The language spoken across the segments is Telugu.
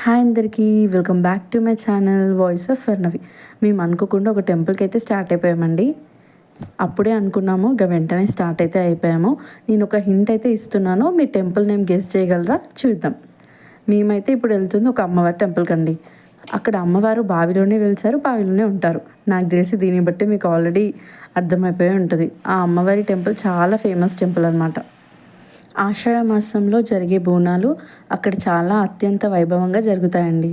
హాయ్ అందరికీ, welcome back to my channel voice of Farnavi. మేము అనుకోకుండా ఒక టెంపుల్కి అయితే స్టార్ట్ అయిపోయామండి. అప్పుడే అనుకున్నాము, ఇక వెంటనే స్టార్ట్ అయితే అయిపోయాము. నేను ఒక హింట్ అయితే ఇస్తున్నాను, మీ టెంపుల్ నేమ్ గెస్ చేయగలరా చూద్దాం. మేమైతే ఇప్పుడు వెళ్తుంది ఒక అమ్మవారి టెంపుల్కి అండి. అక్కడ అమ్మవారు బావిలోనే వెళ్తారు, బావిలోనే ఉంటారు. నాకు తెలిసి దీన్ని బట్టి మీకు ఆల్రెడీ అర్థమైపోయి ఉంటుంది. ఆ అమ్మవారి టెంపుల్ చాలా ఫేమస్ టెంపుల్ అనమాట. ఆషాఢ మాసంలో జరిగే బోనాలు అక్కడ చాలా అత్యంత వైభవంగా జరుగుతాయండి.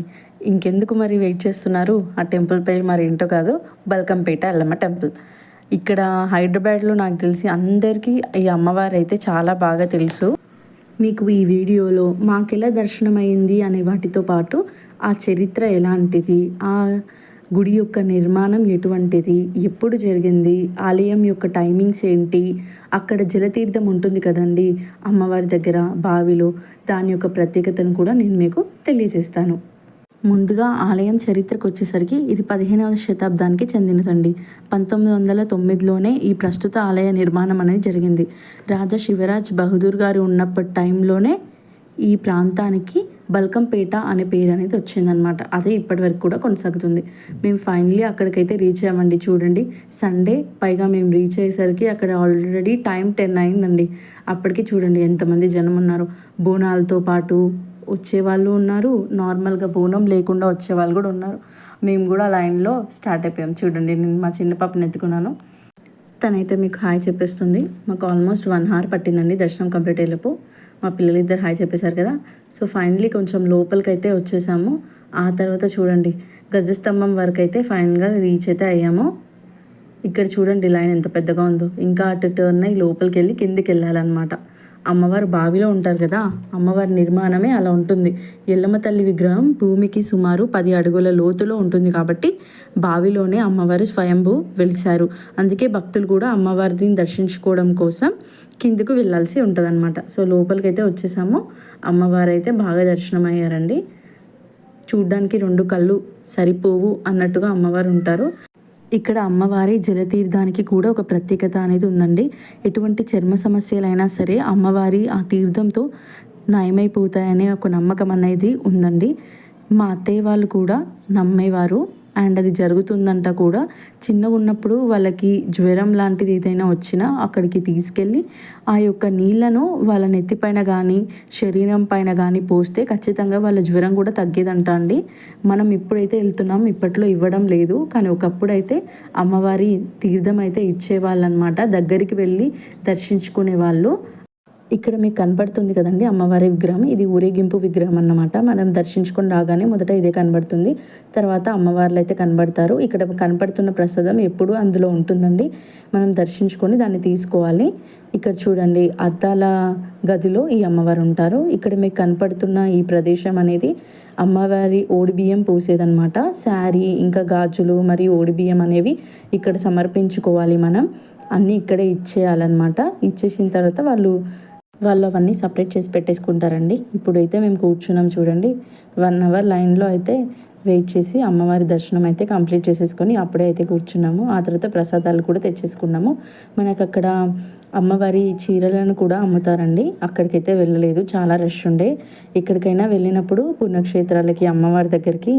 ఇంకెందుకు మరి వెయిట్ చేస్తున్నారు? ఆ టెంపుల్ పేరు మరి ఏంటో కాదు, బల్కంపేట ఎల్లమ్మ టెంపుల్. ఇక్కడ హైదరాబాద్లో నాకు తెలిసి అందరికీ ఈ అమ్మవారు అయితే చాలా బాగా తెలుసు. మీకు ఈ వీడియోలో మాకెలా దర్శనమైంది అనే వాటితో పాటు ఆ చరిత్ర ఎలాంటిది, ఆ గుడి యొక్క నిర్మాణం ఎటువంటిది, ఎప్పుడు జరిగింది, ఆలయం యొక్క టైమింగ్స్ ఏంటి, అక్కడ జలతీర్థం ఉంటుంది కదండి అమ్మవారి దగ్గర బావిలో, దాని యొక్క ప్రత్యేకతను కూడా నేను మీకు తెలియజేస్తాను. ముందుగా ఆలయం చరిత్రకు వచ్చేసరికి ఇది 15వ శతాబ్దానికి చెందినదండి. 1909లోనే ఈ ప్రస్తుత ఆలయ నిర్మాణం అనేది జరిగింది. రాజా శివరాజ్ బహదూర్ గారు ఉన్నప్పటి టైంలోనే ఈ ప్రాంతానికి బల్కంపేట అనే పేరు అనేది వచ్చిందనమాట. అదే ఇప్పటి వరకు కూడా కొనసాగుతుంది. మేము ఫైనలీ అక్కడికైతే రీచ్ అయ్యామండి. చూడండి, సండే, పైగా మేము రీచ్ అయ్యేసరికి అక్కడ ఆల్రెడీ టైం 10 అయిందండి. అప్పటికి చూడండి ఎంతమంది జనం ఉన్నారు. బోనాలతో పాటు వచ్చేవాళ్ళు ఉన్నారు, నార్మల్గా బోనం లేకుండా వచ్చేవాళ్ళు కూడా ఉన్నారు. మేము కూడా లైన్లో స్టార్ట్ అయిపోయాం. చూడండి, నేను మా చిన్న పాపని ఎత్తుకున్నాను. తనైతే మీకు హాయ్ చెప్పేస్తుంది. మాకు ఆల్మోస్ట్ 1 hour పట్టిందండి దర్శనం కంప్లీట్ అయ్యేలోపు. మా పిల్లలు ఇద్దరు హాయ్ చెప్పేశారు కదా. సో ఫైనలీ కొంచెం లోపలికి అయితే వచ్చేసాము. ఆ తర్వాత చూడండి, గజస్తంభం వరకు అయితే ఫైనల్గా రీచ్ అయితే అయ్యాము. ఇక్కడ చూడండి లైన్ ఎంత పెద్దగా ఉందో. ఇంకా అటు టర్న్ అయ్యి లోపలికి వెళ్ళి కిందికి వెళ్ళాలన్నమాట. అమ్మవారు బావిలో ఉంటారు కదా, అమ్మవారి నిర్మాణమే అలా ఉంటుంది. ఎల్లమ్మ తల్లి విగ్రహం భూమికి సుమారు 10 అడుగుల లోతులో ఉంటుంది కాబట్టి బావిలోనే అమ్మవారు స్వయంభూ వెలిశారు. అందుకే భక్తులు కూడా అమ్మవారిని దర్శించుకోవడం కోసం కిందకు వెళ్ళాల్సి ఉంటుందన్నమాట. సో లోపలికైతే వచ్చేసాము. అమ్మవారు అయితే బాగా దర్శనం అయ్యారండి. చూడ్డానికి 2 కళ్ళు సరిపోవు అన్నట్టుగా అమ్మవారు ఉంటారు. ఇక్కడ అమ్మవారి జలతీర్థానికి కూడా ఒక ప్రత్యేకత అనేది ఉందండి. ఎటువంటి చర్మ సమస్యలైనా సరే అమ్మవారి ఆ తీర్థంతో నయమైపోతాయనే ఒక నమ్మకం అనేది ఉందండి. మా అత్తయ్య వాళ్ళు కూడా నమ్మేవారు, అండ్ అది జరుగుతుందంట కూడా. చిన్నగా ఉన్నప్పుడు వాళ్ళకి జ్వరం లాంటిది ఏదైనా వచ్చినా అక్కడికి తీసుకెళ్ళి ఆ యొక్క నీళ్లను వాళ్ళ నెత్తిపైన కానీ శరీరం పైన కానీ పోస్తే ఖచ్చితంగా వాళ్ళ జ్వరం కూడా తగ్గేదంట అండి. మనం ఇప్పుడైతే వెళ్తున్నాం, ఇప్పట్లో ఇవ్వడం లేదు, కానీ ఒకప్పుడైతే అమ్మవారి తీర్థం అయితే ఇచ్చేవాళ్ళు అనమాట. దగ్గరికి వెళ్ళి దర్శించుకునే వాళ్ళు. ఇక్కడ మీకు కనబడుతుంది కదండి అమ్మవారి విగ్రహం. ఇది ఊరేగింపు విగ్రహం అన్నమాట. మనం దర్శించుకొని రాగానే మొదట ఇదే కనబడుతుంది, తర్వాత అమ్మవార్లు అయితే కనబడతారు. ఇక్కడ కనపడుతున్న ప్రసాదం ఎప్పుడు అందులో ఉంటుందండి. మనం దర్శించుకొని దాన్ని తీసుకోవాలి. ఇక్కడ చూడండి, అద్దాల గదిలో ఈ అమ్మవారు ఉంటారు. ఇక్కడ మీకు కనపడుతున్న ఈ ప్రదేశం అనేది అమ్మవారి ఓడిబియ్యం పోసేదనమాట. శారీ, ఇంకా గాజులు మరియు ఓడిబియ్యం అనేవి ఇక్కడ సమర్పించుకోవాలి. మనం అన్నీ ఇక్కడే ఇచ్చేయాలన్నమాట. ఇచ్చేసిన తర్వాత వాళ్ళు అవన్నీ సపరేట్ చేసి పెట్టేసుకుంటారండి. ఇప్పుడైతే మేము కూర్చున్నాం చూడండి. 1 hour లైన్లో అయితే వెయిట్ చేసి అమ్మవారి దర్శనం అయితే కంప్లీట్ చేసేసుకొని అప్పుడే అయితే కూర్చున్నాము. ఆ తర్వాత ప్రసాదాలు కూడా తెచ్చేసుకున్నాము. మనకు అక్కడ అమ్మవారి చీరలను కూడా అమ్ముతారండి. అక్కడికైతే వెళ్ళలేదు, చాలా రష్ ఉండే. ఎక్కడికైనా వెళ్ళినప్పుడు పుణ్యక్షేత్రాలకి అమ్మవారి దగ్గరికి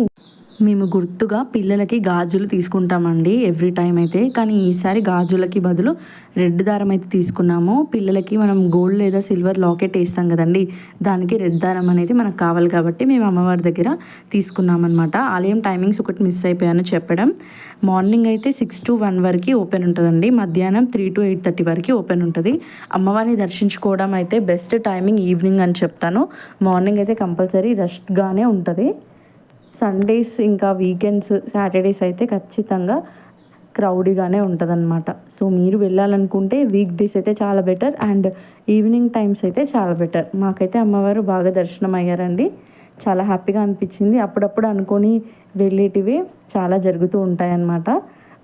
మేము గుర్తుగా పిల్లలకి గాజులు తీసుకుంటామండి ఎవ్రీ టైం అయితే. కానీ ఈసారి గాజులకి బదులు రెడ్ దారం అయితే తీసుకున్నాము. పిల్లలకి మనం గోల్డ్ లేదా సిల్వర్ లాకెట్ వేస్తాం కదండి, దానికి రెడ్ దారం అనేది మనకు కావాలి కాబట్టి మేము అమ్మవారి దగ్గర తీసుకున్నామన్నమాట. ఆలయం టైమింగ్స్ ఒకటి మిస్ అయిపోయాను చెప్పడం. మార్నింగ్ అయితే 6 to 1 వరకు ఓపెన్ ఉంటుందండి. మధ్యాహ్నం 3 to 8:30 వరకు ఓపెన్ ఉంటుంది. అమ్మవారిని దర్శించుకోవడం అయితే బెస్ట్ టైమింగ్ ఈవినింగ్ అని చెప్తాను. మార్నింగ్ అయితే కంపల్సరీ రష్గానే ఉంటుంది. సండేస్ ఇంకా వీకెండ్స్, సాటర్డేస్ అయితే ఖచ్చితంగా క్రౌడీగానే ఉంటుందన్నమాట. సో మీరు వెళ్ళాలనుకుంటే వీక్ డేస్ అయితే చాలా బెటర్, అండ్ ఈవినింగ్ టైమ్స్ అయితే చాలా బెటర్. మాకైతే అమ్మవారు బాగా దర్శనం అయ్యారండి. చాలా హ్యాపీగా అనిపించింది. అప్పుడప్పుడు అనుకొని వెళ్ళేటివే చాలా జరుగుతూ ఉంటాయన్నమాట.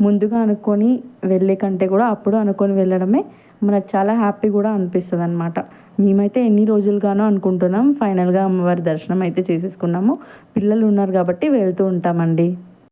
ముందుగా అనుకొని వెళ్ళే కంటే కూడా అప్పుడు అనుకొని వెళ్ళడమే మనకు చాలా హ్యాపీ కూడా అనిపిస్తుంది అనమాట. మేమైతే ఎన్ని రోజులుగానో అనుకుంటున్నాం. ఫైనల్గా అమ్మవారి దర్శనం అయితే చేసేసుకున్నాము. పిల్లలు ఉన్నారు కాబట్టి వెళ్తూ ఉంటామండి.